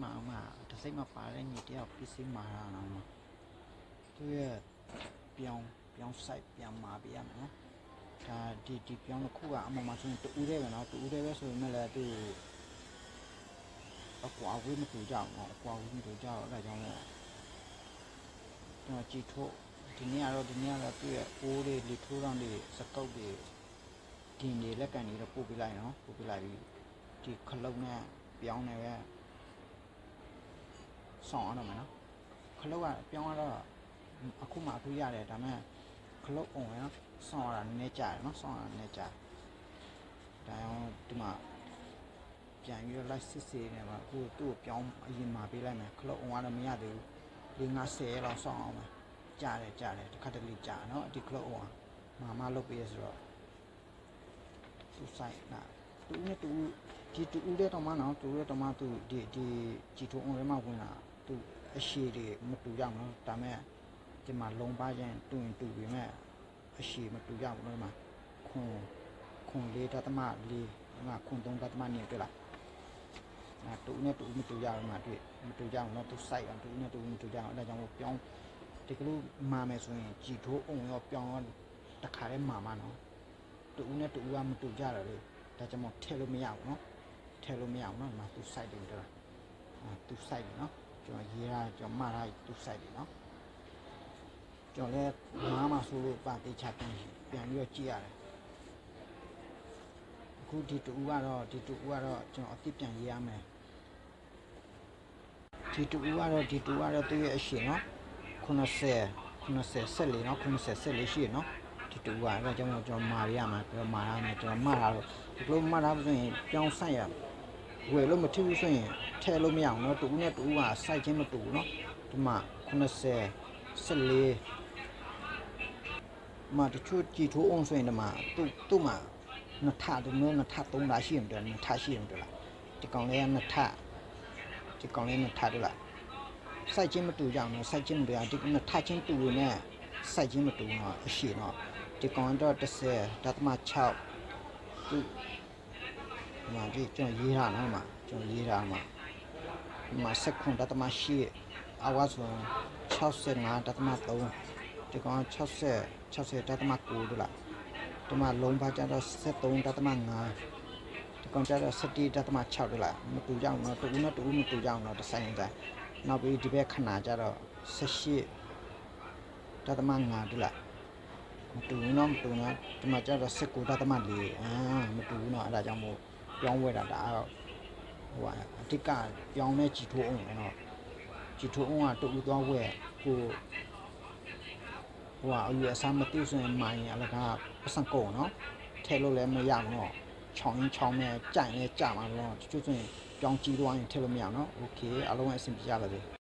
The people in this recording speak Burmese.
မှာတစိမ့်မှာပါတဲ့ညီတယောက်ပစ္စည်းမှာတာနော်သူရဲ့ပြောင်းဆိုင်ပြန်มาပြရမယ်နော်ဒါဒီပြောင်းတစ်ခုကအမှန်မှဆိုရင်တူးတယ်ပဲနော်တူးတယ်ပဲဆိုရင်လည်းသူအကွာဝေးမတူကြအောင်နော်အကွာဝေးမတူကြတော့အဲဒါကြောင့်မို့ကျွန်တော်ကြည့်ထုတ်ဒီနေ့ကတော့သူ့ရဲ့အိုးတွေလေထိုးတောင်းတွေစကုပ်တွေဒီနေလက်ကန်တွေတော့ပို့ပြလိုက်နော်ပို့ပြလိုက်ပြီးဒီခလုတ်နဲ့ပြောင်းနေပဲဆောင်အောင်မယ်နော်ခလုတ်ကပြောင်းတော့အခုမှအခုရတယ်ဒါပေမဲ့ခလုတ်အောင်ရနော်ဆောင်ရတာနည်းနည်းကြာတယ်နော်ဆောင်ရတာနည်းကြာဒါအောင်ဒီမှာပြန်ပြီးတော့လိုက်စစ်နေမှာအခုသူ့ကိုပြောင်းအရင်မှာပေးလိုက်မယ်ခလုတ်အောင်ကတော့မရသေးဘူး50လောက်ဆောင်အောင်မယ်ကြာတယ်တစ်ခါတလေကြာနော်ဒီခလုတ်အောင်မလုပ်ပေးရဆိုတော့သူဆိုင်နာတူနဲ့တူဒီတူတဲ့တော့မနော်တူတဲ့တော့မသူဒီကြည်ထုံးအောင်မှာဝင်လာသူအရှိတွေမတူကြဘူးနော်ဒါမဲ့ဒီမှာလုံပါရင်တူရင်တူပြီမဲ့အရှိမတူကြဘူးနော်မှာခွန်လေးတသမလေးငါခွန်3တသမနေတွေ့လားတူနဲ့တူမတူကြဘူးမှာတွေ့မတူကြဘူးနော်သူစိုက်အောင်တူနဲ့တူမတူကြအောင်အဲဒါကြောင့်ပြောင်းဒီကလေးမာမယ်ဆိုရင်ကြည်ထုံးအောင်ရောပြောင်းတခါတည်းမာနော်တူနဲ့တူကမတူကြတော့လေဒါကြောင့်မို့ထဲလို့မရဘူးနော်ထဲလို့မရဘူးနော်ဒီမှာသူစိုက်တယ်တော့သူစိုက်တယ်နော်ကျွန်တော်ရေးရကျွန်တော်မှားတာသူစိုက်တယ်နော်ကျွန်တော်လည်းမှာဆိုလို့ပါတေချပြန်ပြီးတော့ကြည့်ရတယ်အခုဒီတူကတော့ကျွန်တော်အတိပြန်ရေးရမယ်ဒီတူကတော့သူရဲ့အရှိနော်90ဆက်လေနော်90ဆက်လေရှိရနော်ဒီတူကအဲကြောင့်ကျွန်တော်မာရမှာကျွန်တော်မာရမယ်ကျွန်တော်မှားတာတော့ဒီလိုမှားတာဆိုရင်ပြောင်းဆိုင်ရဝယ်လို့မထီးဘူးဆိုရင်ထဲလို့မရအောင်နော်တူနဲ့တူကစိုက်ချင်းမတူဘူးနော်ဒီမှာ90 14မှာတချို့ကြည်ထိုးအောင်ဆိုရင်ဒီမှာသူ့မှာနှစ်ထတူနဲ့နှစ်ထ3တာရှိရင်တယ်နှစ်ထရှိရင်တယ်လားဒီကောင်လေးကနှစ်ထဒီကောင်လေးနှစ်ထတူလားစိုက်ချင်းမတူကြအောင်နော်စိုက်ချင်းမတူအောင်ဒီနှစ်ထချင်းတူနေစိုက်ချင်းမတူတော့အရှိတော့ဒီကောင်တော့10.6သူမှာဒီကျွန်တော်ရေးထားနော်မှာကျွန်တော်ရေးထားမှာ19.8အဝါဆို65.3ဒီကောင်60.9တို့လားဒီမှာလုံးပါကြတော့73.5ဒီကောင်ကြတော့17.6တို့လားမတူကြအောင်နော်တူနဲ့တူမတူကြအောင်နော်ဒီဆိုင်တိုင်းနောက်ပြီးဒီဘက်ခဏကြတော့18.5တို့လားမတူနော်ဒီမှာကျတော့19.4မတူဘူးနော်အဲဒါကြောင့်မို့ပြောင်းဝဲတာဒါတော့ဟိုအတိကပြောင်းနေကြည်ထိုးအောင်နော်ကြည်ထိုးအောင်ကတူသွားဝဲကိုအယူအဆမသိဆိုရင်မိုင်းအလကားပစံကုန်နော်ထဲလို့လည်းမရဘူးနော်ချောင်းနဲ့ကြိုင်လည်းကြာမှာတော့ကျွတ်ဆိုရင်ပြောင်းကြည့်သွားရင်ထဲလို့မရအောင်နော်โอเคအားလုံးအဆင်ပြေကြပါစေ